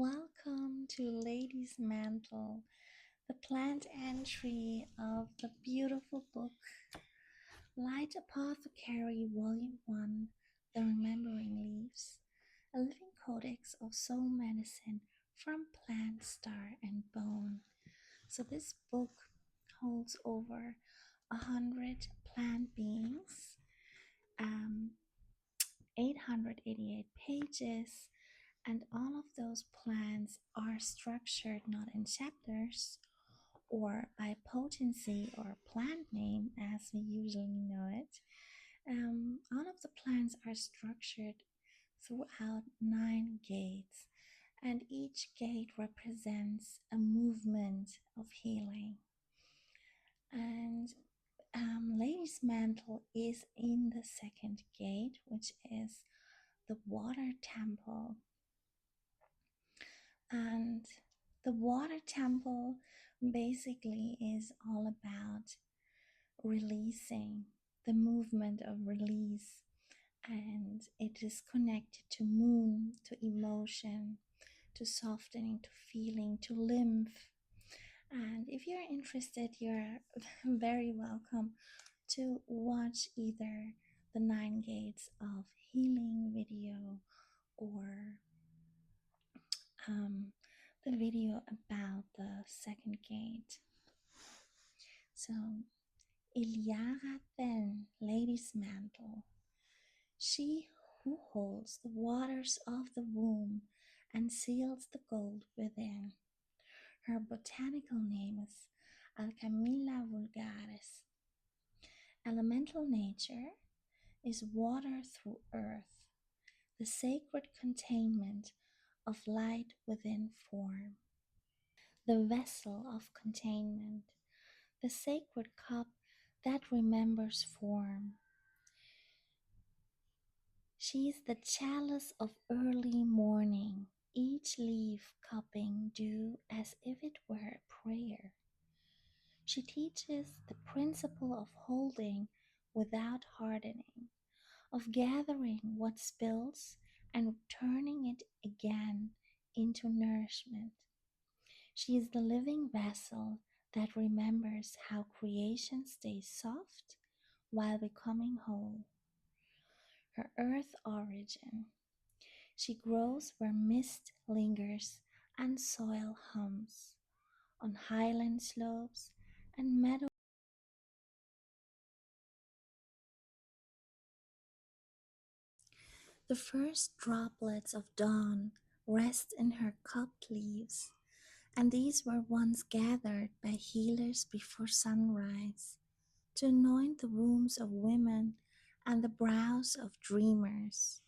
Welcome to Lady's Mantle, the plant entry of the beautiful book Light Apothecary Volume 1, The Remembering Leaves, a living codex of soul medicine from plant, star, and bone. So this book holds over 100 plant beings, 888 pages, and all of those plants are structured not in chapters or by potency or plant name as we usually know it. All of the plants are structured throughout 9 gates, and each gate represents a movement of healing. And Lady's Mantle is in the second gate, which is the water temple. And the water temple basically is all about releasing, the movement of release, and it is connected to moon, to emotion, to softening, to feeling, to lymph. And if you're interested, you're very welcome to watch either the 9 gates of healing video or the video about the second gate. So, Eliara'Then, Lady's Mantle, she who holds the waters of the womb and seals the gold within. Her botanical name is Alchemilla vulgaris. Elemental nature is water through earth, the sacred containment of light within form. The vessel of containment, the sacred cup that remembers form. She is the chalice of early morning, each leaf cupping dew as if it were a prayer. She teaches the principle of holding without hardening, of gathering what spills and turning it again into nourishment. She is the living vessel that remembers how creation stays soft while becoming whole. Her earth origin. She grows where mist lingers and soil hums, on highland slopes and meadows. The first droplets of dawn rest in her cupped leaves, and these were once gathered by healers before sunrise to anoint the wombs of women and the brows of dreamers.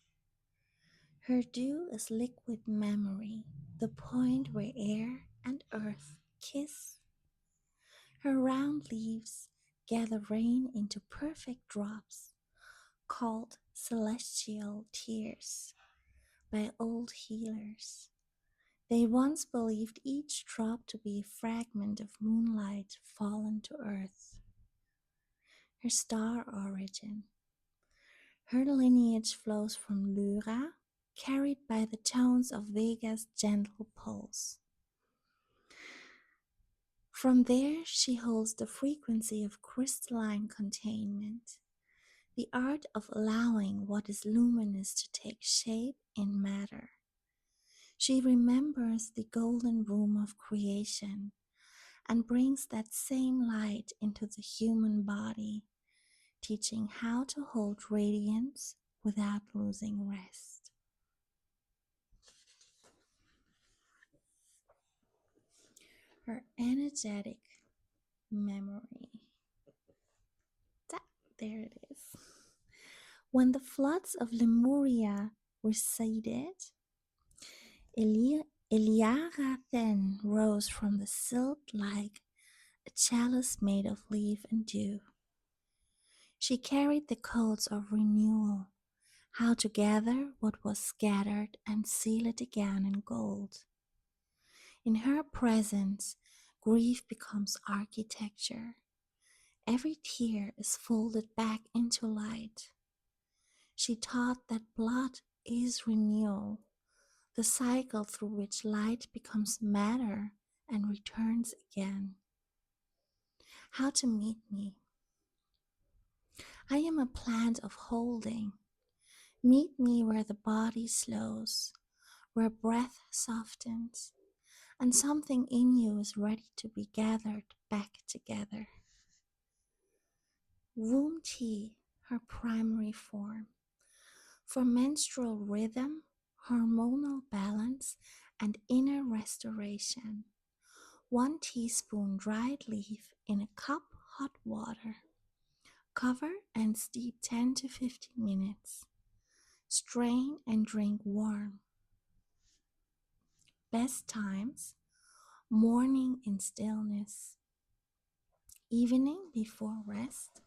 Her dew is liquid memory, the point where air and earth kiss. Her round leaves gather rain into perfect drops, called celestial tears by old healers. They once believed each drop to be a fragment of moonlight fallen to earth. Her star origin. Her lineage flows from Lunar, carried by the tones of Vega's gentle pulse. From there she holds the frequency of crystalline containment, the art of allowing what is luminous to take shape in matter. She remembers the golden womb of creation and brings that same light into the human body, teaching how to hold radiance without losing rest. Her energetic memory. There it is. When the floods of Lemuria receded, Eliara'Then rose from the silt like a chalice made of leaf and dew. She carried the codes of renewal, how to gather what was scattered and seal it again in gold. In her presence, grief becomes architecture. Every tear is folded back into light. She taught that blood is renewal, the cycle through which light becomes matter and returns again. How to meet me? I am a plant of holding. Meet me where the body slows, where breath softens, and something in you is ready to be gathered back together. Womb tea, her primary form, for menstrual rhythm, hormonal balance, and inner restoration. 1 teaspoon dried leaf in a cup hot water. Cover and steep 10 to 15 minutes. Strain and drink warm. Best times: morning in stillness, evening before rest,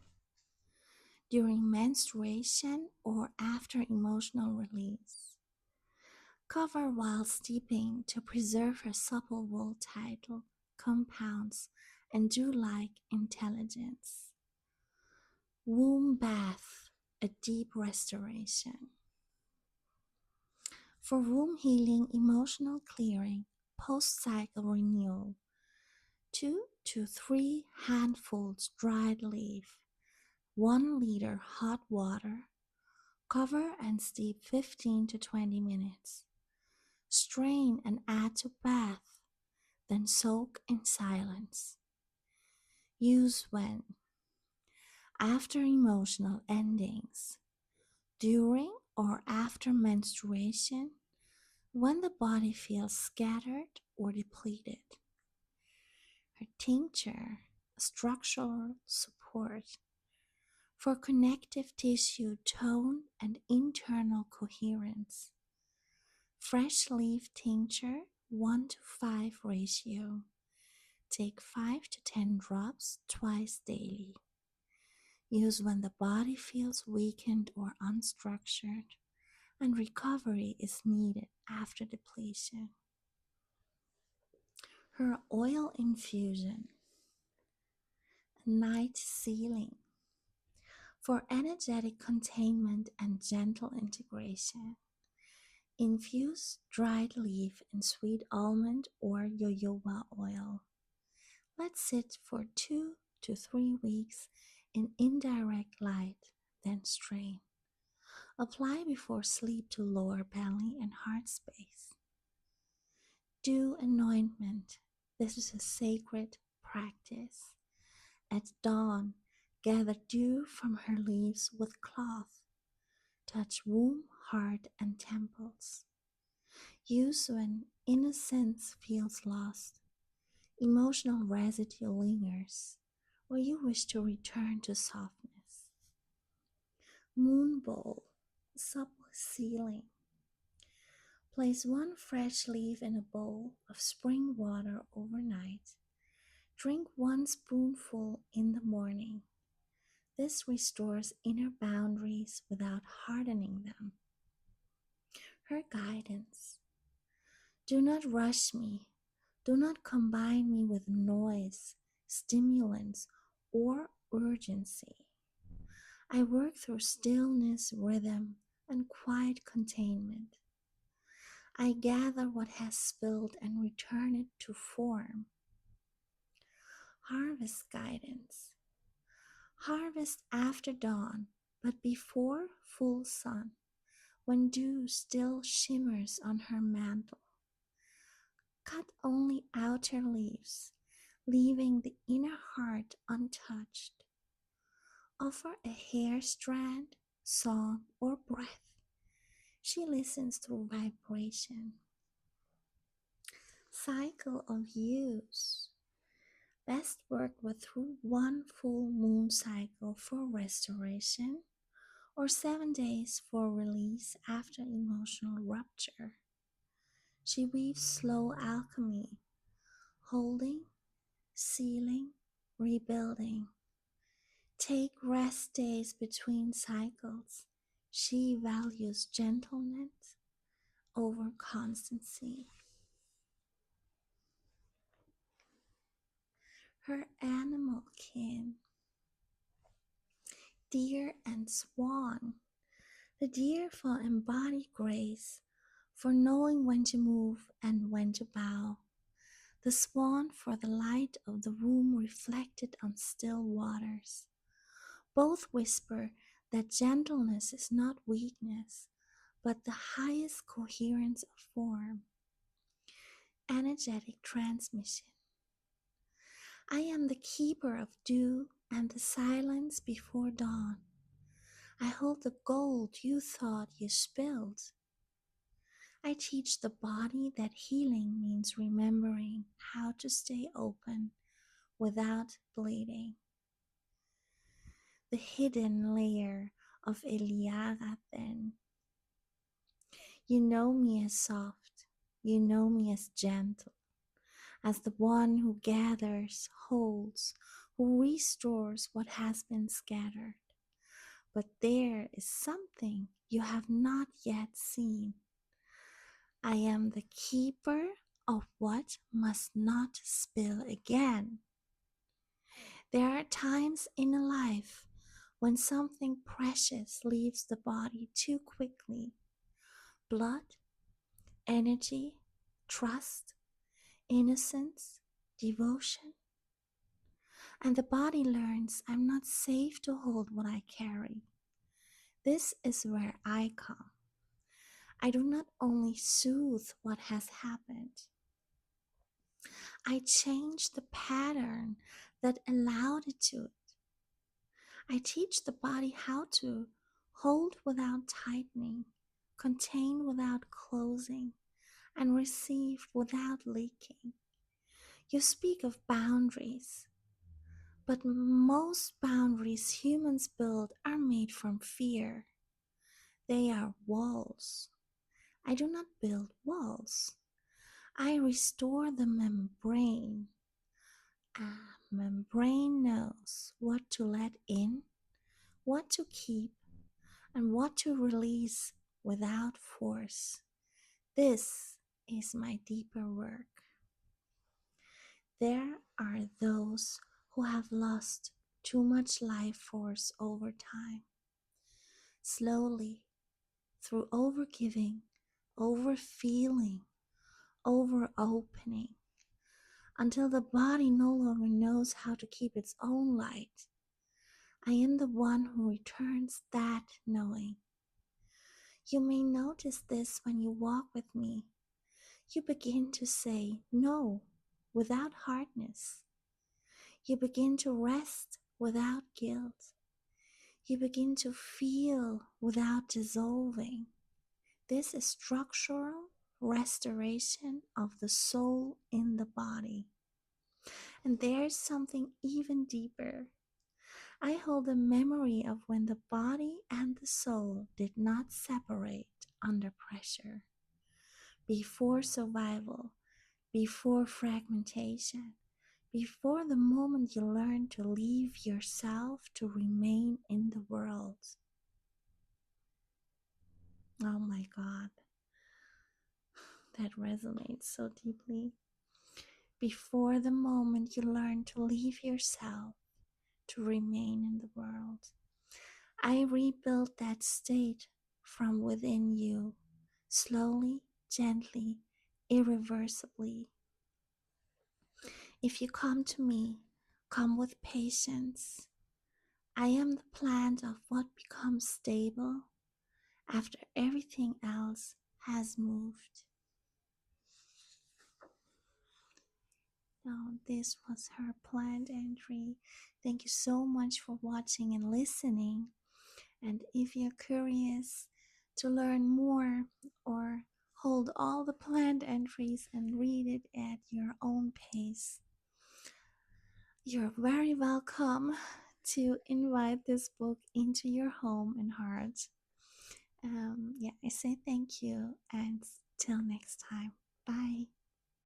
during menstruation or after emotional release. Cover while steeping to preserve her supple wool title, compounds, and dew-like intelligence. Womb bath, a deep restoration. For womb healing, emotional clearing, post-cycle renewal, 2 to 3 handfuls dried leaf, 1 liter hot water. Cover and steep 15 to 20 minutes. Strain and add to bath, then soak in silence. Use when: after emotional endings, during or after menstruation, when the body feels scattered or depleted. Her tincture, structural support, for connective tissue tone and internal coherence. Fresh leaf tincture, 1 to 5 ratio. Take 5 to 10 drops twice daily. Use when the body feels weakened or unstructured and recovery is needed after depletion. Her oil infusion, night sealing, for energetic containment and gentle integration. Infuse dried leaf in sweet almond or jojoba oil. Let sit for 2 to 3 weeks in indirect light, then strain. Apply before sleep to lower belly and heart space. Do anointment. This is a sacred practice. At dawn, gather dew from her leaves with cloth. Touch womb, heart, and temples. Use when innocence feels lost, emotional residue lingers, or you wish to return to softness. Moon bowl, supple sealing. Place 1 fresh leaf in a bowl of spring water overnight. Drink 1 spoonful in the morning. This restores inner boundaries without hardening them. Her guidance: do not rush me. Do not combine me with noise, stimulants, or urgency. I work through stillness, rhythm, and quiet containment. I gather what has spilled and return it to form. Harvest guidance: harvest after dawn, but before full sun, when dew still shimmers on her mantle. Cut only outer leaves, leaving the inner heart untouched. Offer a hair strand, song, or breath. She listens through vibration. Cycle of use: best work with through 1 full moon cycle for restoration or 7 days for release after emotional rupture. She weaves slow alchemy, holding, sealing, rebuilding. Take rest days between cycles. She values gentleness over constancy. Her animal kin: deer and swan. The deer for embodied grace, for knowing when to move and when to bow. The swan for the light of the womb reflected on still waters. Both whisper that gentleness is not weakness, but the highest coherence of form. Energetic transmission. I am the keeper of dew and the silence before dawn. I hold the gold you thought you spilled. I teach the body that healing means remembering how to stay open without bleeding. The hidden layer of Eliara'Then. You know me as soft, you know me as gentle, as the one who gathers, holds, who restores what has been scattered. But there is something you have not yet seen. I am the keeper of what must not spill again. There are times in a life when something precious leaves the body too quickly. Blood, energy, trust, innocence, devotion. And the body learns I'm not safe to hold what I carry. This is where I come. I do not only soothe what has happened, I change the pattern that allowed it to. I teach the body how to hold without tightening, contain without closing, and receive without leaking. You speak of boundaries, but most boundaries humans build are made from fear. They are walls. I do not build walls. I restore the membrane. A membrane knows what to let in, what to keep, and what to release without force. This is my deeper work. There are those who have lost too much life force over time. Slowly, through overgiving, overfeeling, over-opening, until the body no longer knows how to keep its own light. I am the one who returns that knowing. You may notice this when you walk with me. You begin to say no without hardness. You begin to rest without guilt. You begin to feel without dissolving. This is structural restoration of the soul in the body. And there's something even deeper. I hold the memory of when the body and the soul did not separate under pressure. Before survival, before fragmentation, before the moment you learn to leave yourself to remain in the world. Oh my God, that resonates so deeply. Before the moment you learn to leave yourself to remain in the world. I rebuilt that state from within you, slowly, gently, irreversibly. If you come to me, come with patience. I am the plant of what becomes stable after everything else has moved. Now, this was her plant entry. Thank you so much for watching and listening. And if you're curious to learn more or hold all the plant entries and read it at your own pace, you're very welcome to invite this book into your home and heart. I say thank you and till next time. Bye.